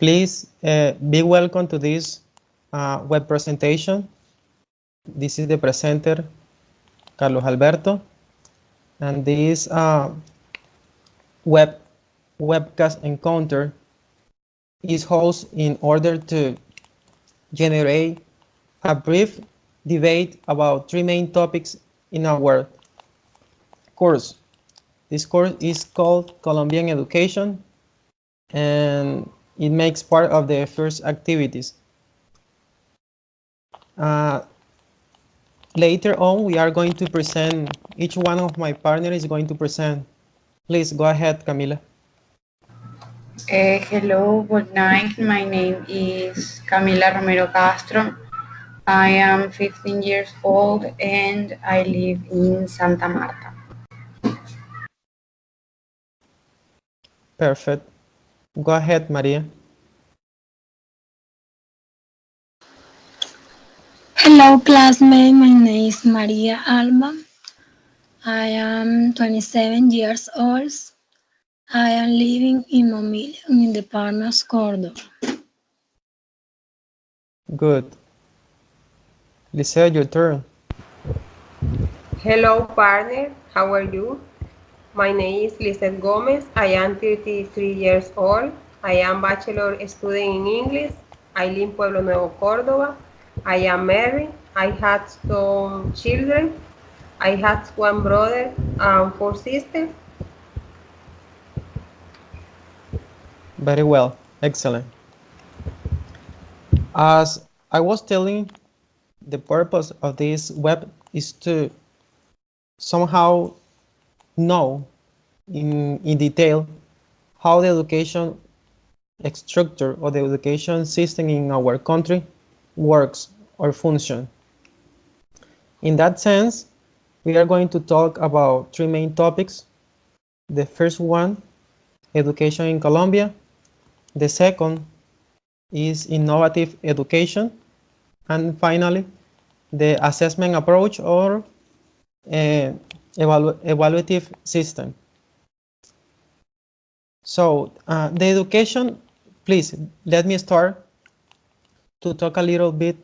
Please be welcome to this web presentation. This is the presenter, Carlos Alberto, and this webcast encounter is hosted in order to generate a brief debate about three main topics in our course. This course is called Colombian Education, and it makes part of the first activities. Later on, we are going to present, each one of my partners is going to present. Please go ahead, Camila. Hello, good night. My name is Camila Romero Castro. I am 15 years old and I live in Santa Marta. Perfect. Go ahead, Maria. Hello, classmate. My name is Maria Alba. I am 27 years old. I am living in Momilian in the department of Córdoba. Good. Lisette, your turn. Hello, partner. How are you? My name is Lisette Gomez. I am 33 years old. I am bachelor student in English. I live in Pueblo Nuevo, Córdoba. I am married. I had some children. I had one brother and 4 sisters. Very well. Excellent. As I was telling, the purpose of this web is to somehow know in detail how the education structure or the education system in our country works or function. In that sense, we are going to talk about three main topics. The first one, education in Colombia. The second is innovative education. And finally, the assessment approach or evaluative system. So the education, please let me start to talk a little bit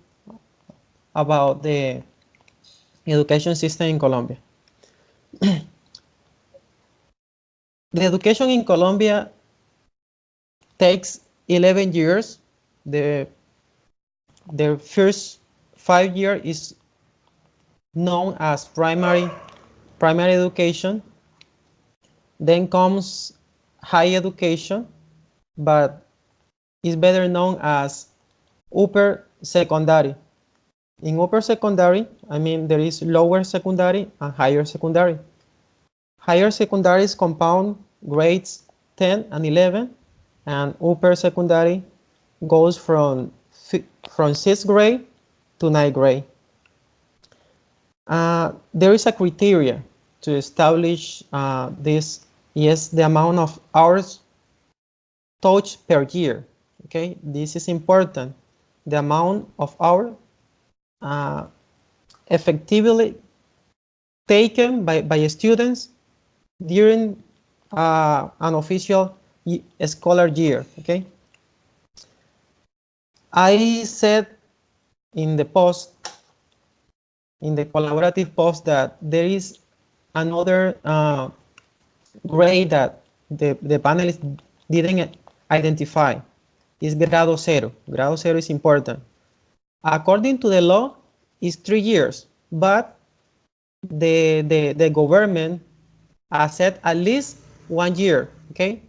about the education system in Colombia. The education in Colombia takes 11 years. The first 5 years is known as primary education. Then comes high education, but is better known as upper secondary. In upper secondary, I mean there is lower secondary and higher secondary. Higher secondary is compound grades 10 and 11, and upper secondary goes from 6th grade to 9th grade. There is a criteria to establish the amount of hours taught per year. Okay, this is important. The amount of hours effectively taken by students during an official scholar year. Okay, I said in the post, in the collaborative post, that there is another grade that the panelists didn't identify. Is grado cero. Grado cero is important. According to the law, it's 3 years, but the government has set at least 1 year. Okay,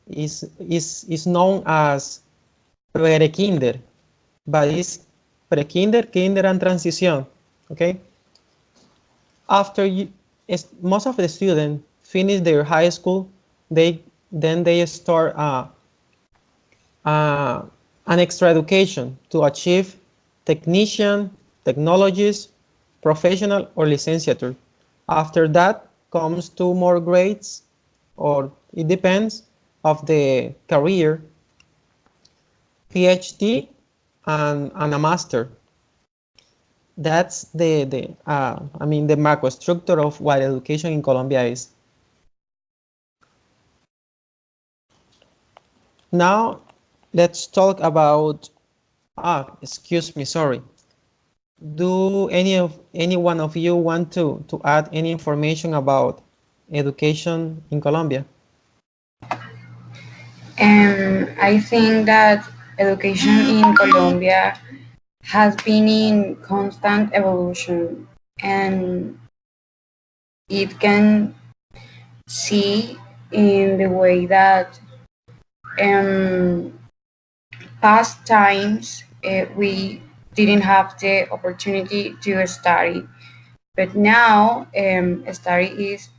is known as pre-kinder, but it's pre-kinder, kinder, and transition. Okay, after most of the students finish their high school, they start an extra education to achieve technician, technologist, professional, or licentiature. After that comes 2 more grades, or it depends of the career, PhD and a master. That's the macro structure of what education in Colombia is. Now, let's talk about, excuse me, sorry. Do any one of you want to add any information about education in Colombia? I think that education in Colombia has been in constant evolution, and it can see in the way that um, past times we didn't have the opportunity to study, but now study is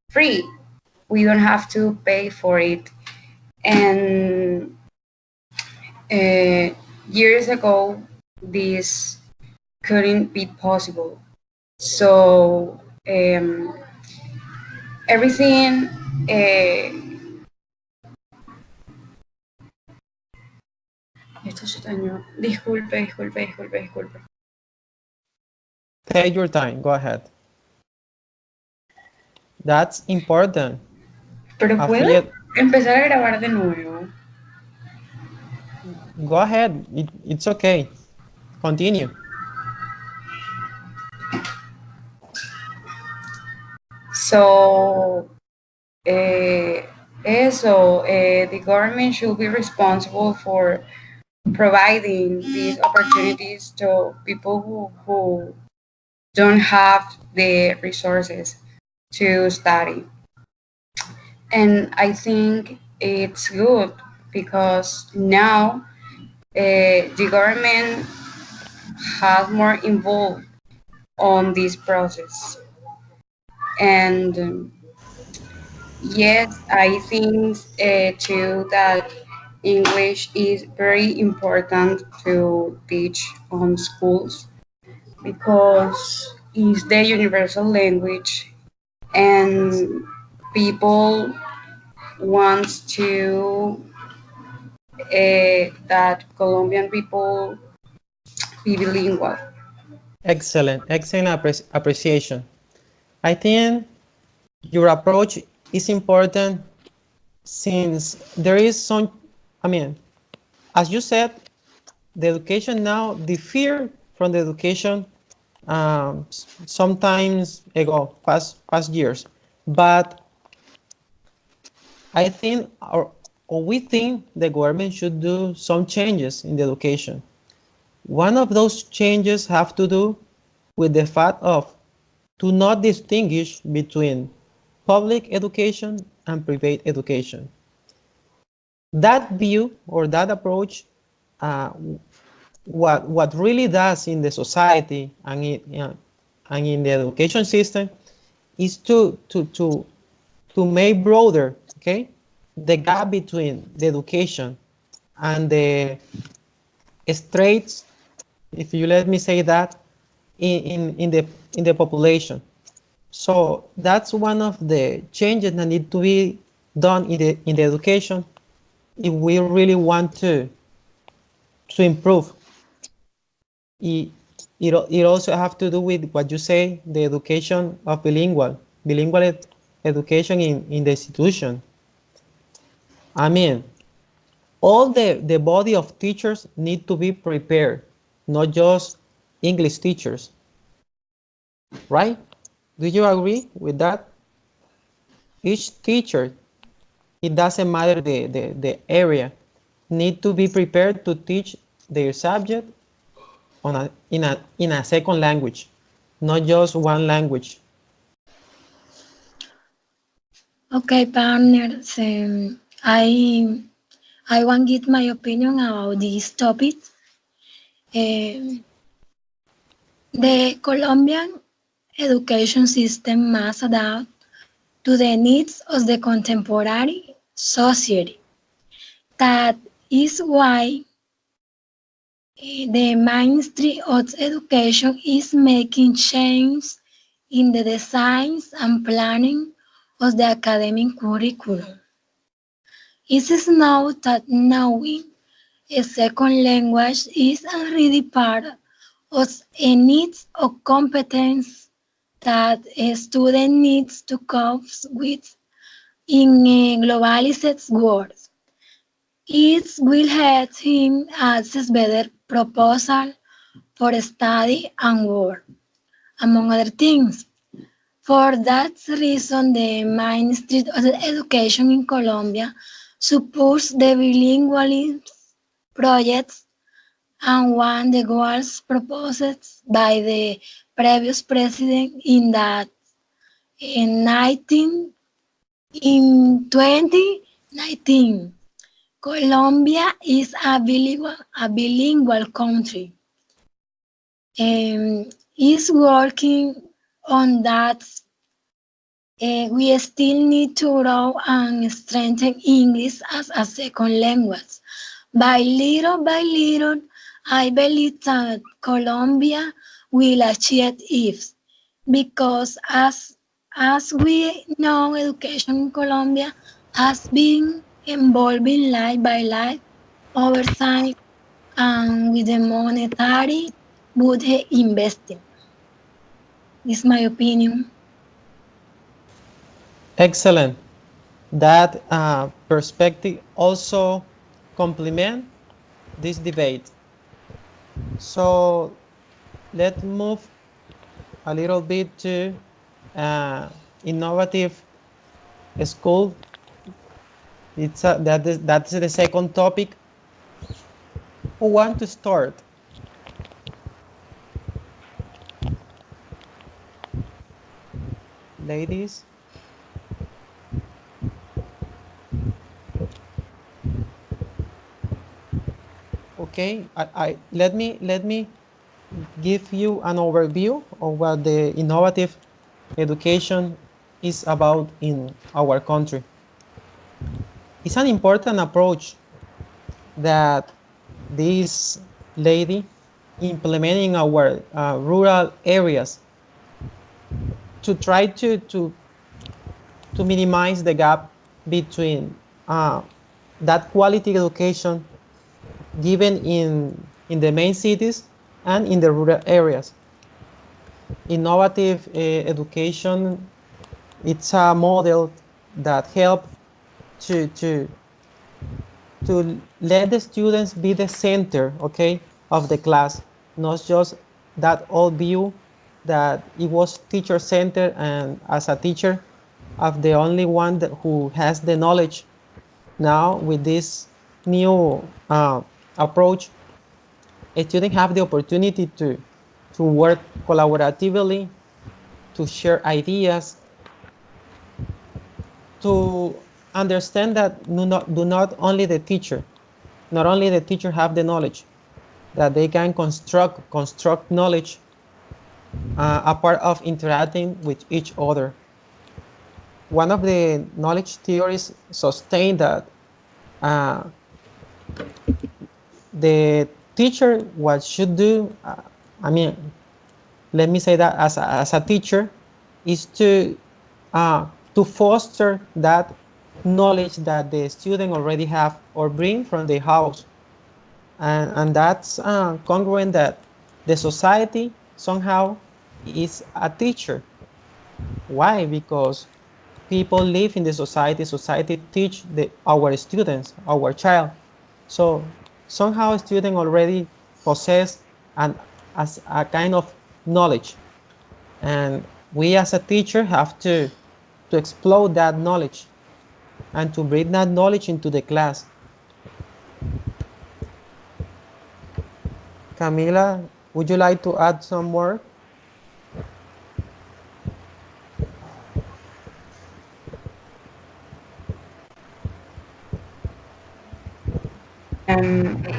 free. We don't have to pay for it. And years ago, this couldn't be possible. So everything. Esto se dañó. Disculpe, disculpe, disculpe, disculpe. Take your time, go ahead. That's important. Pero puede empezar a grabar de nuevo. Go ahead, it's okay. Continue. So, the government should be responsible for providing these opportunities to people who don't have the resources to study. And I think it's good because now the government has more involved on this process. And yes, I think too that English is very important to teach on schools because it's the universal language and people want to that Colombian people be bilingual. Excellent, excellent appreciation. I think your approach is important since there is some, as you said, the education now differ from the education sometimes ago, past years. But I think, or we think the government should do some changes in the education. One of those changes have to do with the fact of to not distinguish between public education and private education. That view or that approach, what really does in the society and in the education system is to make broader, okay, the gap between the education and the straits, if you let me say that, in the population. So that's one of the changes that need to be done in the education if we really want to improve. It also have to do with what you say, the education of bilingual education in the institution. All the body of teachers need to be prepared, not just English teachers, right? Do you agree with that? Each teacher, it doesn't matter the area, need to be prepared to teach their subject in a second language, not just one language. Okay, partners, I want to give my opinion about this topic. The Colombian education system must adapt to the needs of the contemporary society. That is why the Ministry of Education is making changes in the designs and planning of the academic curriculum. It is known that knowing a second language is already part of a need or competence that a student needs to cope with in a globalized world. It will help him access better proposal for study and work, among other things. For that reason, the Ministry of Education in Colombia supports the bilingualism projects and one the goals proposed by the previous president in that in 2019. Colombia is a bilingual country and is working on that. We still need to grow and strengthen English as a second language. By little, I believe that Colombia will achieve it because as we know, education in Colombia has been evolving life by life over time and with the monetary budget investing. This is my opinion. Excellent. That perspective also complement this debate. So let's move a little bit to innovative school. That's the second topic. Who want to start? Ladies? Okay, let me give you an overview of what the innovative education is about in our country. It's an important approach that this lady implementing our rural areas to try to minimize the gap between that quality education given in the main cities and in the rural areas. Innovative education, it's a model that helps to let the students be the center, okay, of the class, not just that old view that it was teacher-centered and as a teacher of the only one who has the knowledge. Now with this new approach, students have the opportunity to work collaboratively, to share ideas, to understand that not only the teacher have the knowledge, that they can construct knowledge a part of interacting with each other. One of the knowledge theories sustain that the teacher what should do, let me say that as a teacher, is to foster that knowledge that the student already have or bring from the house. And that's congruent that the society somehow is a teacher. Why? Because people live in the society teach our students, our child. So somehow student already possess as a kind of knowledge. And we as a teacher have to explode that knowledge and to bring that knowledge into the class. Camila, would you like to add some more?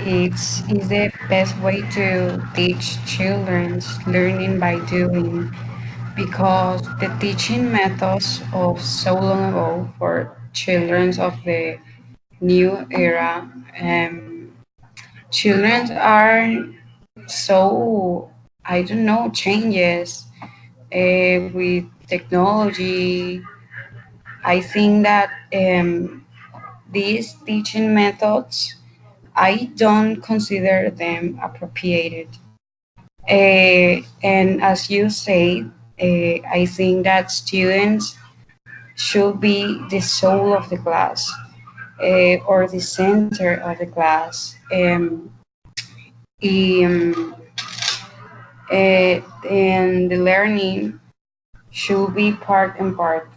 It's the best way to teach children learning by doing, because the teaching methods of so long ago for children of the new era, children are so, I don't know, changes with technology. I think that these teaching methods, I don't consider them appropriated. And as you say, I think that students should be the soul of the class. or the center of the class. Um, and the learning should be part and part,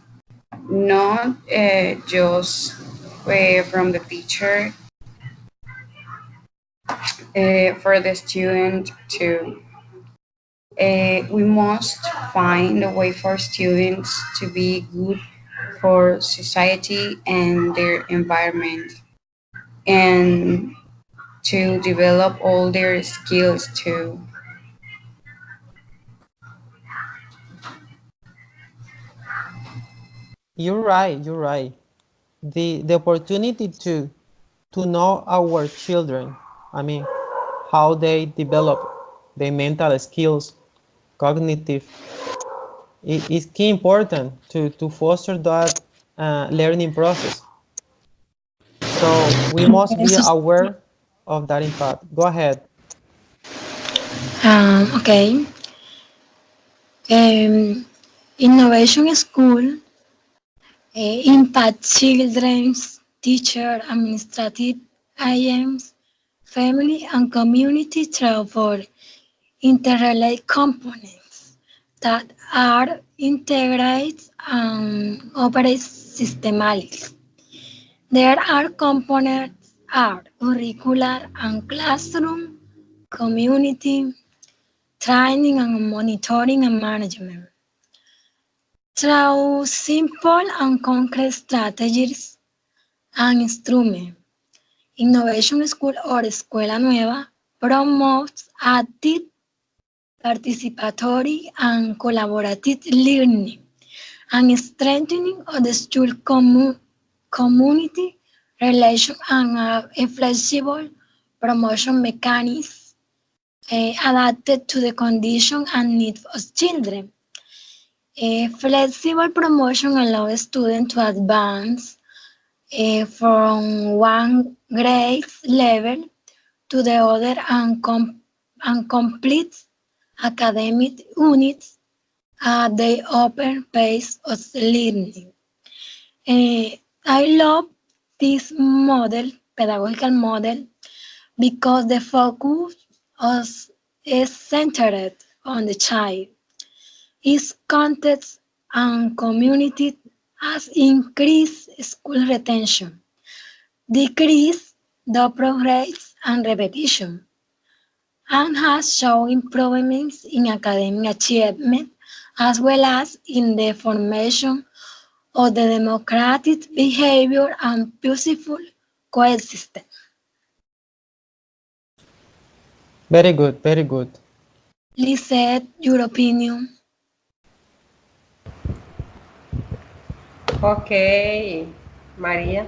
not just from the teacher for the student too. We must find a way for students to be good for society and their environment and to develop all their skills too. You're right, you're right. The opportunity to know our children, I mean, how they develop their mental skills, cognitive, is key important to foster that learning process. So we must be So, aware of that impact. Go ahead. okay. Innovation School impact children's teacher, administrative IMs, family and community through for interrelated components that are integrated and operate systematically. There are components are curricular and classroom, community, training and monitoring and management. Through simple and concrete strategies and instruments, Innovation School or Escuela Nueva promotes active, participatory, and collaborative learning and strengthening of the school community relation and a flexible promotion mechanism adapted to the condition and needs of children. A flexible promotion allows students to advance from one grade level to the other and complete academic units at the open pace of learning. Eh, I love this model, pedagogical model, because the focus is centered on the child. Its context and community has increased school retention, decreased dropout rates and repetition, and has shown improvements in academic achievement as well as in the formation of the democratic behavior and peaceful coexistence. Very good, very good. Lisette, your opinion? Okay, Maria.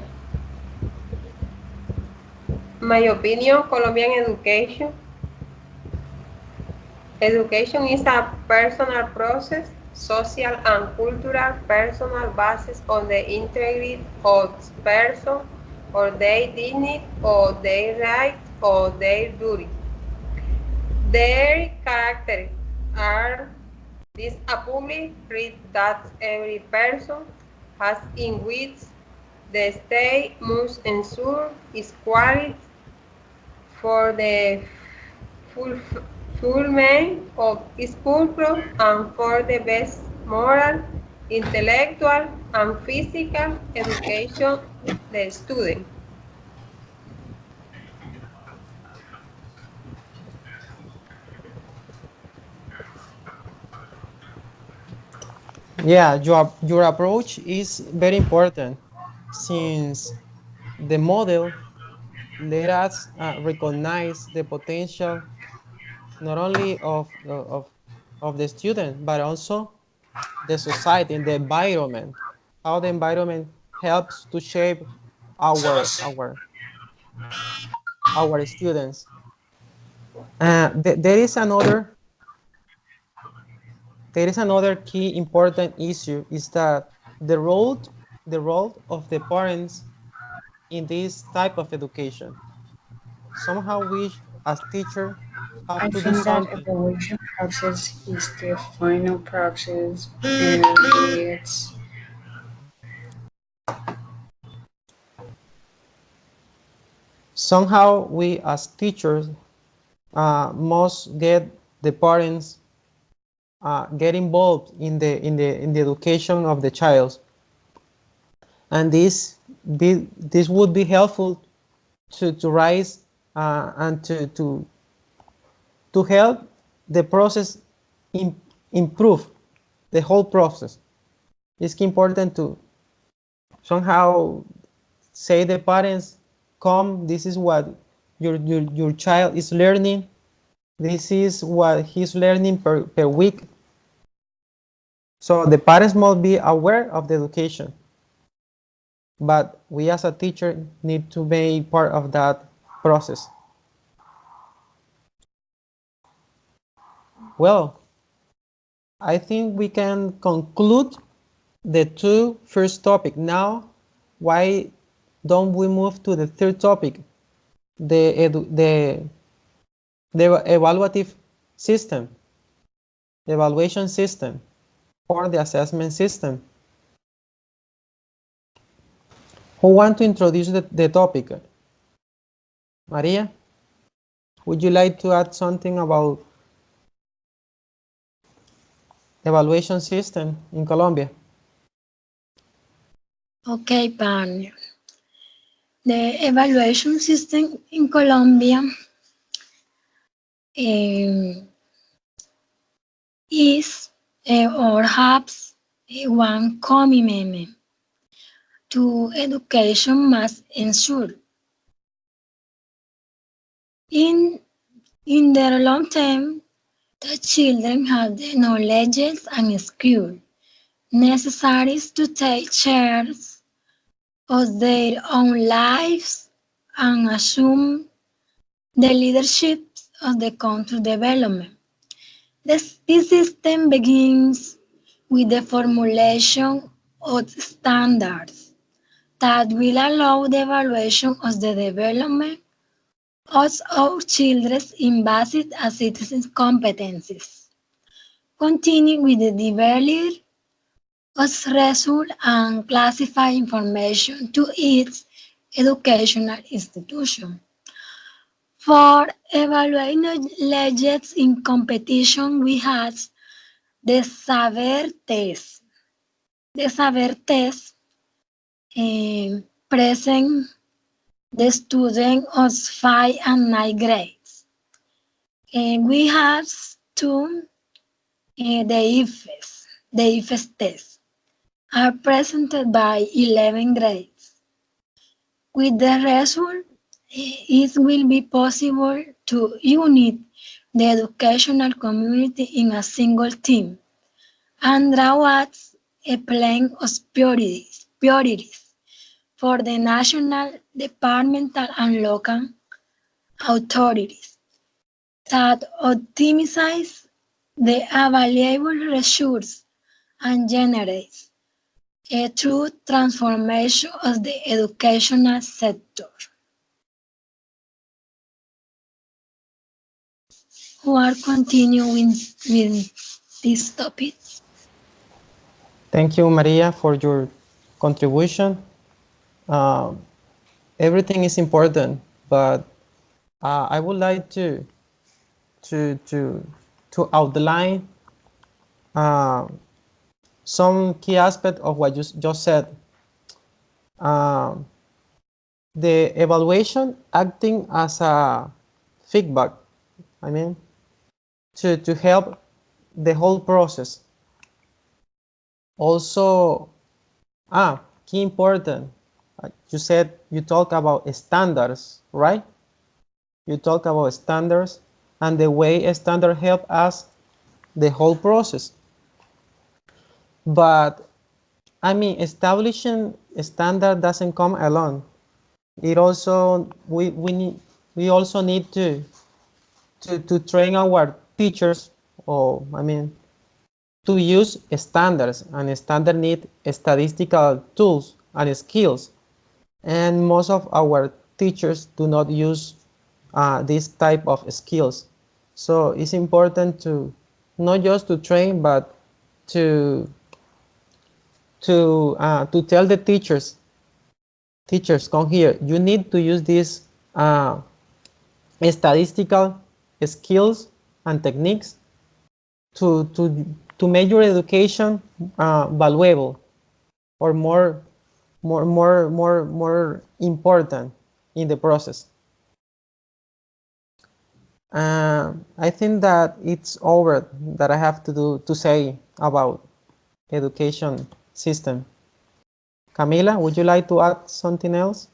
My opinion, Colombian education. Education is a personal process, social and cultural personal basis on the integrity of person or their dignity or their right or their duty. Their characters are this a public right that every person has in which the state must ensure is quality for the fulfillment of its purpose and for the best moral, intellectual, and physical education of the student. Yeah, your approach is very important since the model let us recognize the potential not only of the student but also the society and the environment, how the environment helps to shape our our our students. There is another key important issue is that the role the role of the parents in this type of education. Somehow we as teacher have I to do think that something. evaluation process is the final process, it's somehow we as teachers must get the parents get involved in the education of the child, and this would be helpful to rise and to help the process improve the whole process. It's important to somehow say the parents, come, this is what your child is learning, this is what he's learning per week. So the parents must be aware of the education, but we as a teacher need to be part of that process. Well, I think we can conclude the two first topic. Now, why don't we move to the third topic, the evaluative system, the evaluation system, or the assessment system? Who want to introduce the topic? Maria, would you like to add something about evaluation system in Colombia? Okay, partner. The evaluation system in Colombia is or has one commitment to education must ensure in their long term the children have the knowledge and skills necessary to take charge of their own lives and assume the leadership of the country development. This system begins with the formulation of standards that will allow the evaluation of the development of our children in basic and citizen competencies. Continue with the development of results and classify information to each educational institution. For evaluating knowledge in competition, we have the saber test. The saber test present the student of 5 and 9 grades. We have two the IFES. The IFES tests are presented by 11 grades. With the result, it will be possible to unite the educational community in a single team and draw out a plan of priorities for the national, departmental, and local authorities that optimize the available resources and generates a true transformation of the educational sector. Who are continuing with this topic? Thank you, Maria, for your contribution. Everything is important, but I would like to outline some key aspect of what you just said. The evaluation acting as a feedback, I mean, to help the whole process. Also, key important, you said you talk about standards, right? You talk about standards and the way a standard help us the whole process. But I mean, establishing a standard doesn't come alone. It also we also need to train our teachers, or I mean, to use standards, and standard need statistical tools and skills, and most of our teachers do not use this type of skills. So it's important to not just to train, but to tell the teachers, come here, you need to use this uh, statistical skills and techniques to make your education valuable or more important in the process. I think that it's over that I have to say about education system. Camila, would you like to add something else?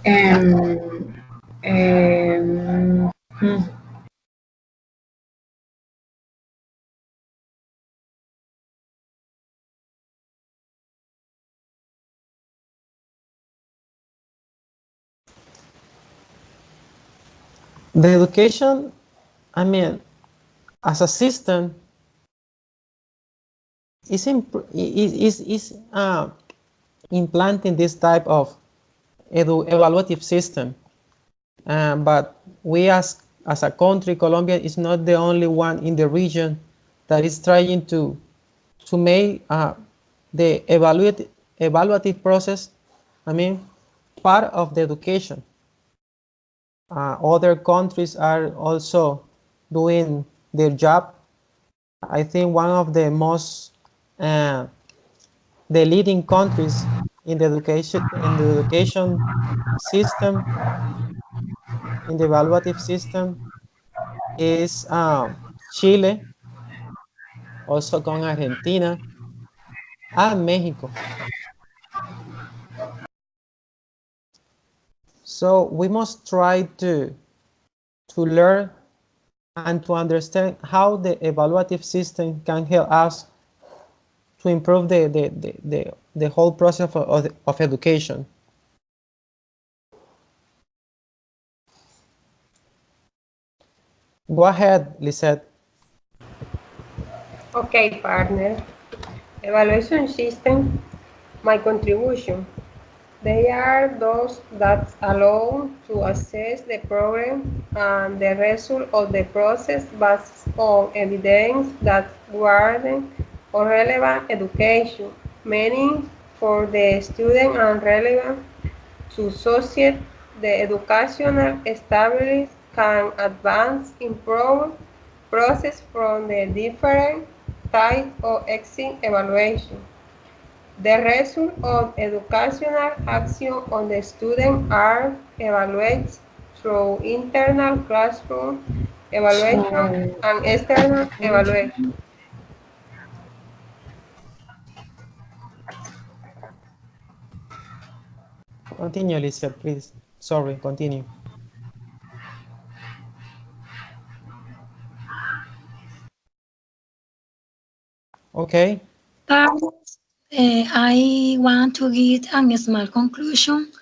Um, um, hmm. The education, I mean, as a system, is implanting this type of evaluative system. But we as a country, Colombia is not the only one in the region that is trying to make the evaluative process, I mean, part of the education. Other countries are also doing their job. I think one of uh, the leading countries in the education system, in the evaluative system, is Chile, also con Argentina and Mexico. So we must try to learn and to understand how the evaluative system can help us to improve the whole process of education. Go ahead, Lisette. Okay, partner. Evaluation system, my contribution. They are those that allow to assess the program and the result of the process based on evidence that warrant or relevant education, meaning for the student and relevant to society. The educational stability can advance improve process from the different types of exit evaluation. The result of educational action on the student are evaluated through internal classroom evaluation So, and external evaluation. Continue, Lisette, please. Sorry, continue. Okay, Parents, I want to give a small conclusion,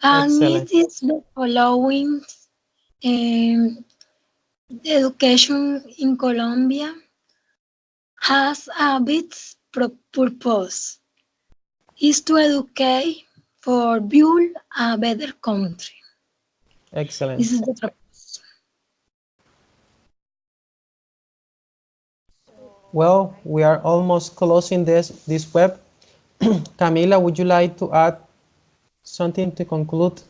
and it excellent. is the following. Um, the education in Colombia has a big purpose, is to educate for build a better country. Excellent. This is the purpose. Well, we are almost closing this web. Camila, would you like to add something to conclude?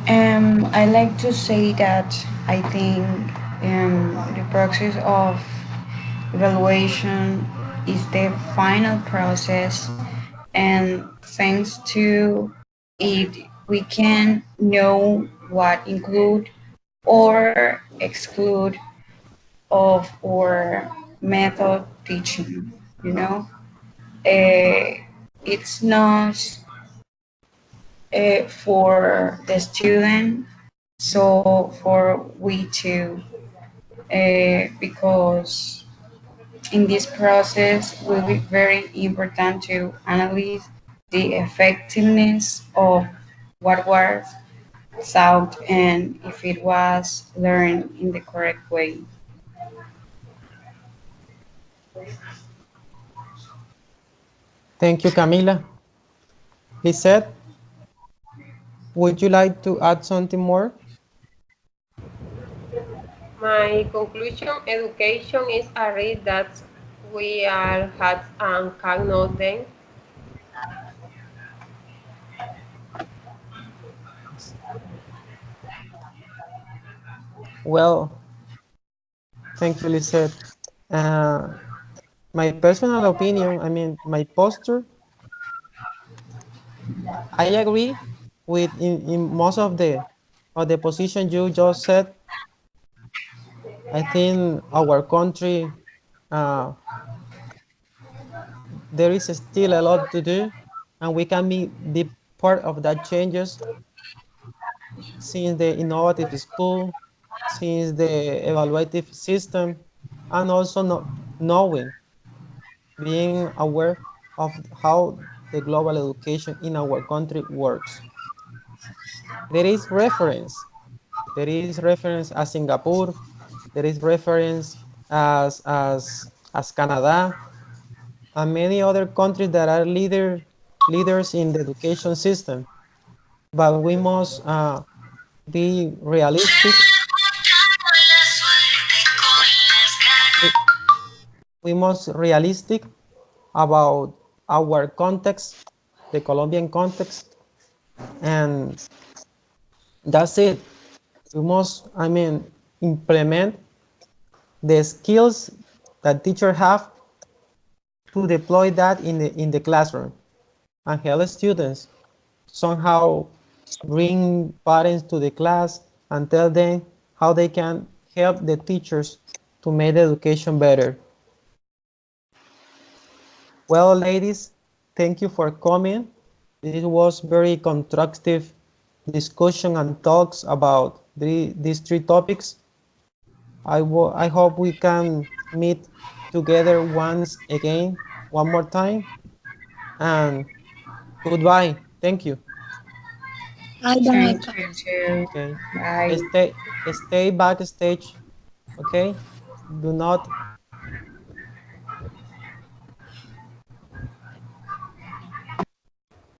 I like to say that I think the process of evaluation is the final process, and thanks to it, we can know what include or exclude of our method teaching. You know, it's not for the student, so for we too, because in this process will be very important to analyze the effectiveness of what was taught and if it was learned in the correct way. Thank you, Camila. Lisette, would you like to add something more? My conclusion, education is a right that we all have and cannot then. Well, thank you, Lisette. Uh, my personal opinion, I mean, my posture, I agree with in most of the position you just said. I think our country, uh, there is still a lot to do, and we can be part of that changes since the innovative school, since the evaluative system, and also knowing, being aware of how the global education in our country works. There is reference. There is reference as Singapore. There is reference as Canada and many other countries that are leaders in the education system. But we must be realistic. We, we must realistic about our context, the Colombian context, and that's it. We must, I mean, implement the skills that teachers have to deploy that in the classroom and help students somehow bring parents to the class and tell them how they can help the teachers to make the education better. Well, ladies, thank you for coming. This was very constructive discussion and talks about these three topics. I hope we can meet together once again, one more time, and goodbye. Thank you. Bye bye. Thank you too. Okay. Bye. Stay backstage. Okay. Do not